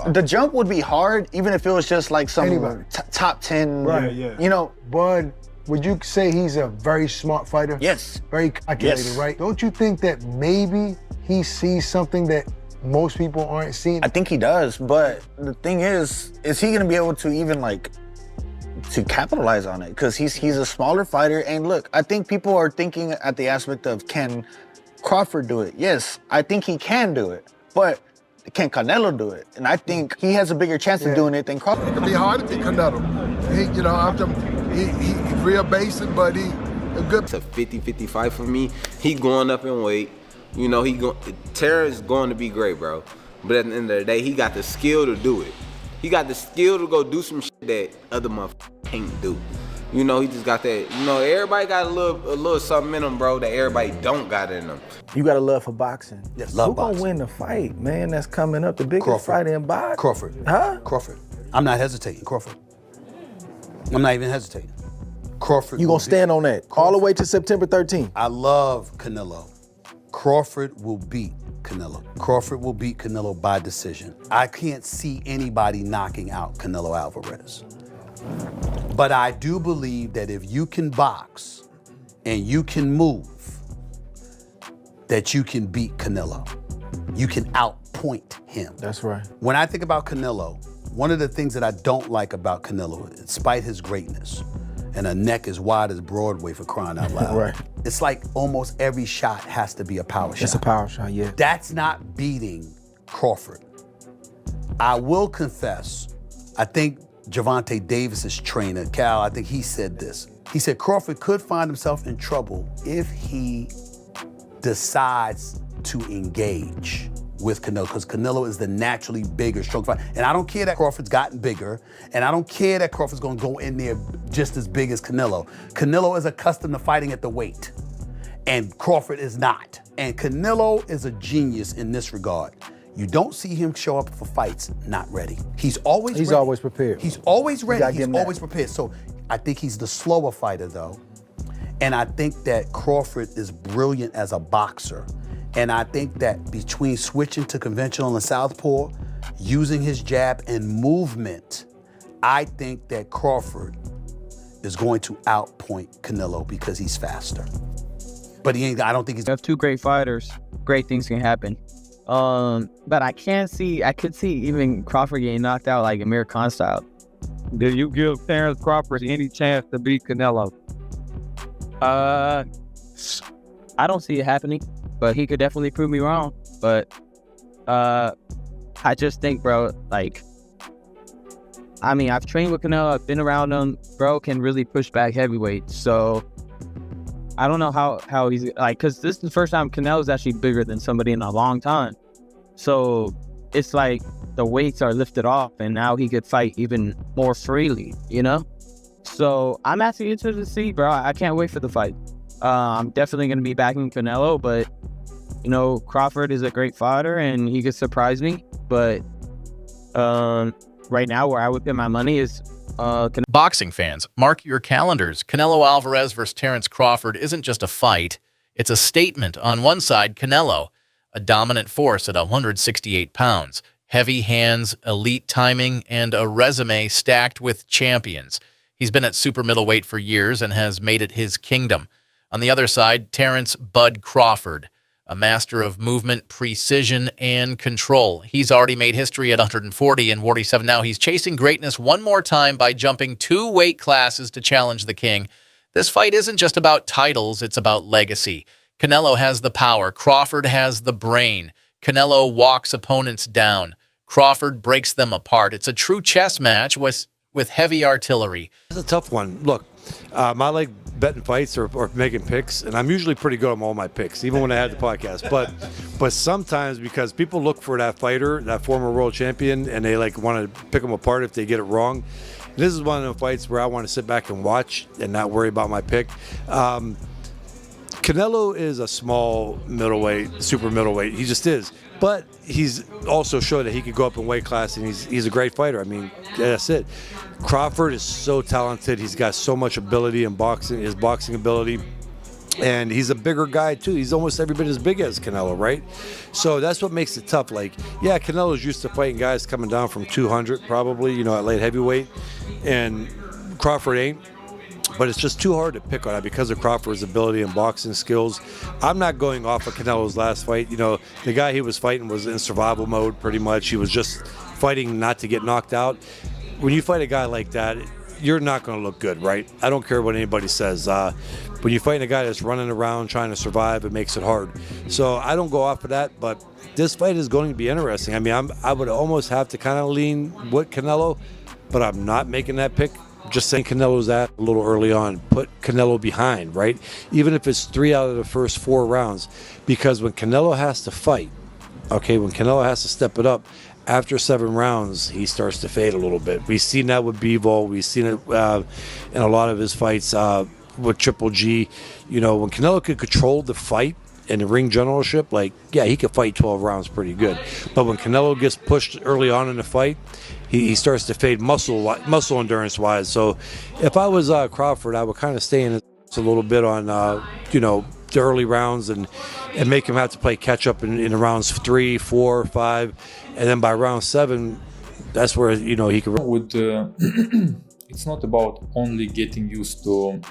The jump would be hard, even if it was just like some top 10. Right. Yeah. You know, Bud, would you say he's a very smart fighter? Yes. Very calculated, right? Don't you think that maybe he sees something that most people aren't seeing? I think he does, but the thing is he gonna be able to even like to capitalize on it? Because he's a smaller fighter, and look, I think people are thinking at the aspect of, can Crawford do it? Yes, I think he can do it, but can Canelo do it? And I think he has a bigger chance of doing it than Crawford. It'd be hard to beat Canelo. He's real basic, but he a good. It's a 50-50 fight for me. He going up in weight. You know, Terrence going to be great, bro. But at the end of the day, he got the skill to do it. He got the skill to go do some shit that other motherfuckers can't do. You know, he just got that. You know, everybody got a little something in them, bro, that everybody don't got in them. You got a love for boxing. Yes, Who love gonna boxing. win the fight, man? That's coming up, the biggest Crawford. fight in boxing. Crawford. Huh? Crawford. I'm not hesitating. Crawford. I'm not even hesitating. Crawford. You gonna stand on that all the way to September 13th? I love Canelo. Crawford will beat Canelo. Crawford will beat Canelo by decision. I can't see anybody knocking out Canelo Alvarez. But I do believe that if you can box and you can move, that you can beat Canelo. You can outpoint him. That's right. When I think about Canelo, one of the things that I don't like about Canelo, despite his greatness, and a neck as wide as Broadway, for crying out loud. Right. It's like almost every shot has to be a power shot. It's a power shot, yeah. That's not beating Crawford. I will confess, I think Gervonta Davis's trainer, Cal, I think he said this. He said Crawford could find himself in trouble if he decides to engage with Canelo, because Canelo is the naturally bigger, stronger fighter. And I don't care that Crawford's gotten bigger, and I don't care that Crawford's gonna go in there just as big as Canelo. Canelo is accustomed to fighting at the weight, and Crawford is not. And Canelo is a genius in this regard. You don't see him show up for fights not ready. He's always ready. always prepared. He's always ready. gotta He's give him that. always prepared. So I think he's the slower fighter, though. And I think that Crawford is brilliant as a boxer. And I think that between switching to conventional and southpaw, using his jab and movement, I think that Crawford is going to outpoint Canelo because he's faster. But I don't think he's... You have two great fighters, great things can happen. But I could see even Crawford getting knocked out like Amir Khan style. Do you give Terrence Crawford any chance to beat Canelo? I don't see it happening, but he could definitely prove me wrong. But I just think, bro, like, I mean, I've trained with Canelo, I've been around him. Bro can really push back heavyweight. So I don't know how he's like, because this is the first time Canelo's actually bigger than somebody in a long time. So it's like the weights are lifted off, and now he could fight even more freely, you know? So I'm actually interested to see, bro. I can't wait for the fight. I'm definitely going to be backing Canelo, but, you know, Crawford is a great fighter, and he could surprise me. But right now, where I would put my money is Boxing fans, mark your calendars. Canelo Alvarez versus Terrence Crawford isn't just a fight. It's a statement. On one side, Canelo, a dominant force at 168 pounds, heavy hands, elite timing, and a resume stacked with champions. He's been at super middleweight for years and has made it his kingdom. On the other side, Terrence "Bud" Crawford, a master of movement, precision, and control. He's already made history at 140 and 47 now. He's chasing greatness one more time by jumping 2 weight classes to challenge the king. This fight isn't just about titles, it's about legacy. Canelo has the power. Crawford has the brain. Canelo walks opponents down. Crawford breaks them apart. It's a true chess match with heavy artillery. It's a tough one. Look, I like betting fights or making picks, and I'm usually pretty good on all my picks, even when I had the podcast. But sometimes, because people look for that fighter, that former world champion, and they like want to pick them apart if they get it wrong. And this is one of the fights where I want to sit back and watch and not worry about my pick. Canelo is a small middleweight, super middleweight. He just is. But he's also showed that he could go up in weight class, and he's a great fighter. I mean, that's it. Crawford is so talented. He's got so much ability in boxing, his boxing ability. And he's a bigger guy too. He's almost every bit as big as Canelo, right? So that's what makes it tough. Like, yeah, Canelo's used to fighting guys coming down from 200 probably, you know, at light heavyweight, and Crawford ain't. But it's just too hard to pick on that because of Crawford's ability and boxing skills. I'm not going off of Canelo's last fight. You know, the guy he was fighting was in survival mode pretty much. He was just fighting not to get knocked out. When you fight a guy like that, you're not going to look good, right? I don't care what anybody says. When you fight a guy that's running around trying to survive, it makes it hard. So I don't go off of that, but this fight is going to be interesting. I mean, I would almost have to kind of lean with Canelo, but I'm not making that pick. Just saying Canelo's that a little early on. Put Canelo behind, right? Even if it's 3 out of the first 4 rounds. Because when Canelo has to fight, okay, when Canelo has to step it up, after 7 rounds, he starts to fade a little bit. We've seen that with Bivol. We've seen it in a lot of his fights with Triple G. You know, when Canelo could control the fight and the ring generalship, like, yeah, he could fight 12 rounds pretty good. But when Canelo gets pushed early on in the fight, he starts to fade muscle endurance-wise. So if I was Crawford, I would kind of stay in a little bit on, you know, the early rounds and make him have to play catch-up in rounds 3, 4, 5. And then by round 7, that's where, you know, he can... It's not about only getting used to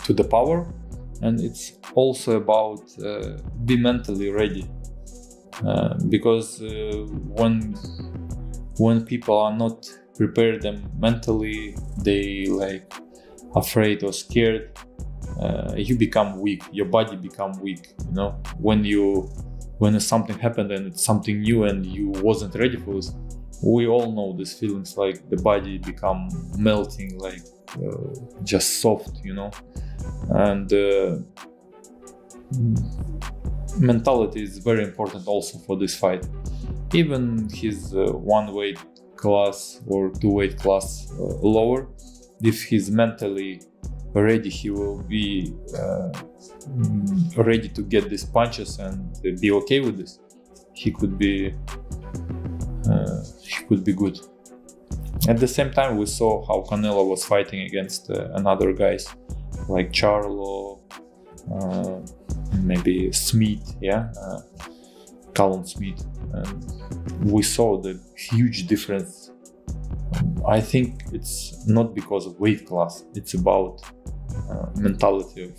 the power, and it's also about be mentally ready. Because when people are not prepared them mentally, they like afraid or scared, you become weak, your body become weak, you know. When something happened and it's something new and you wasn't ready for this, we all know these feelings, like the body become melting, like just soft, you know. And mentality is very important also for this fight. Even his 1 weight class or 2 weight class lower, if he's mentally ready, he will be ready to get these punches and be okay with this. He could be good. At the same time, we saw how Canelo was fighting against another guys like Charlo, maybe Smith, Callum Smith, and we saw the huge difference. I think it's not because of weight class, it's about mentality of...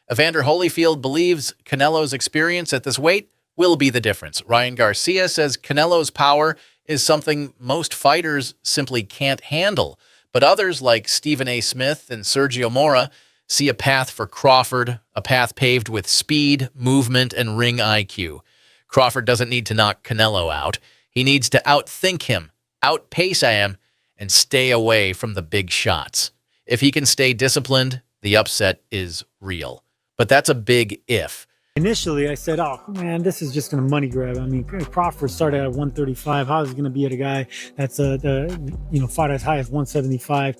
Evander Holyfield believes Canelo's experience at this weight will be the difference. Ryan Garcia says Canelo's power is something most fighters simply can't handle, but others like Stephen A. Smith and Sergio Mora see a path for Crawford, a path paved with speed, movement, and ring IQ. Crawford doesn't need to knock Canelo out. He needs to outthink him, outpace him, and stay away from the big shots. If he can stay disciplined, the upset is real. But that's a big if. Initially, I said, oh, man, this is just going to money grab. I mean, Crawford started at 135. How is he going to be at a guy that's, fought as high as 175?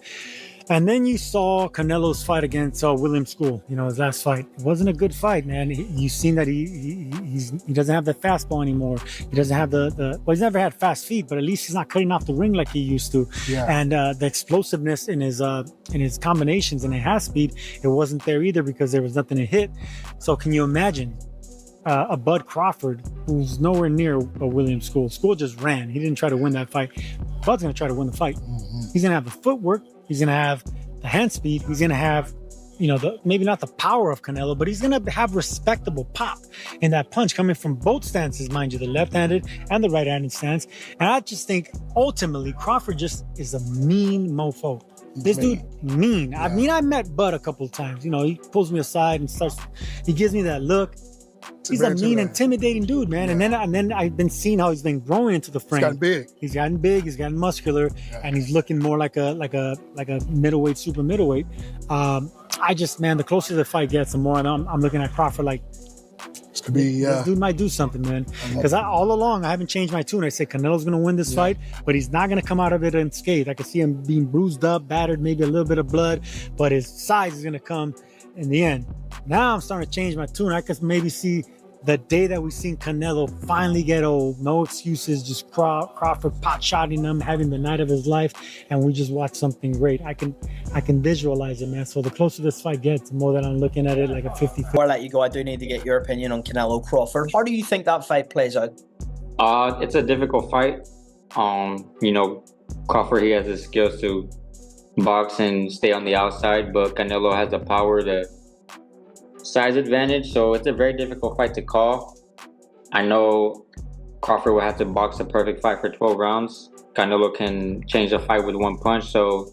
And then you saw Canelo's fight against William School, his last fight. It wasn't a good fight, man. You've seen that he doesn't have the fastball anymore. He doesn't have he's never had fast feet, but at least he's not cutting off the ring like he used to. Yeah. And the explosiveness in his combinations and in half speed, it wasn't there either because there was nothing to hit. So can you imagine a Bud Crawford who's nowhere near a William School? School just ran. He didn't try to win that fight. Bud's going to try to win the fight. Mm-hmm. He's going to have the footwork. He's going to have the hand speed. He's going to have, maybe not the power of Canelo, but he's going to have respectable pop in that punch coming from both stances, mind you, the left-handed and the right-handed stance. And I just think ultimately Crawford just is a mean mofo. This dude, mean. Yeah. I mean, I met Bud a couple of times. He pulls me aside and he gives me that look. He's a mean, intimidating dude, man. Yeah. And then I've been seeing how he's been growing into the frame. He's gotten big. He's gotten muscular, and he's looking more like a middleweight, super middleweight. The closer the fight gets, the more I'm looking at Crawford like, this dude might do something, man. Because all along I haven't changed my tune. I said Canelo's going to win this fight, but he's not going to come out of it unscathed. I can see him being bruised up, battered, maybe a little bit of blood, but his size is going to come in the end. Now I'm starting to change my tune. I could maybe see the day that we seen Canelo finally get old, no excuses, just Crawford pot-shotting him, having the night of his life, and we just watched something great. I can visualize it, man. So the closer this fight gets, the more that I'm looking at it like a 50-50. Before I let you go, I do need to get your opinion on Canelo Crawford. How do you think that fight plays out? It's a difficult fight. You know, Crawford, he has the skills to box and stay on the outside, but Canelo has the power to size advantage, so it's a very difficult fight to call. I know Crawford will have to box a perfect fight for 12 rounds. Canelo can change the fight with one punch, so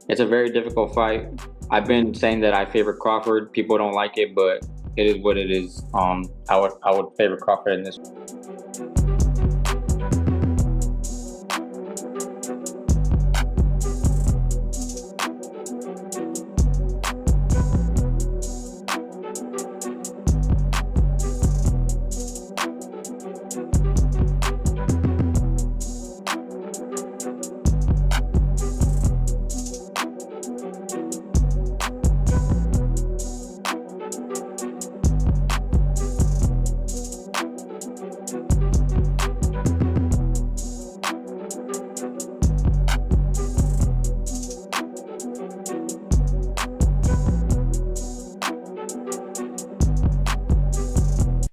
it's a very difficult fight. I've been saying that I favor Crawford. People don't like it, but it is what it is. I would favor Crawford in this.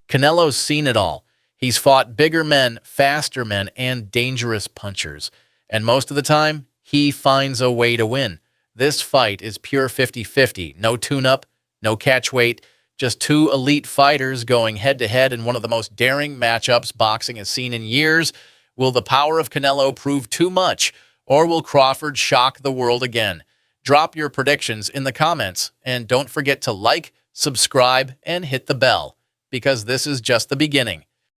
Canelo's seen it all. He's fought bigger men, faster men, and dangerous punchers. And most of the time, he finds a way to win. This fight is pure 50-50. No tune-up, no catch weight, just two elite fighters going head-to-head in one of the most daring matchups boxing has seen in years. Will the power of Canelo prove too much, or will Crawford shock the world again? Drop your predictions in the comments, and don't forget to like, subscribe, and hit the bell, because this is just the beginning.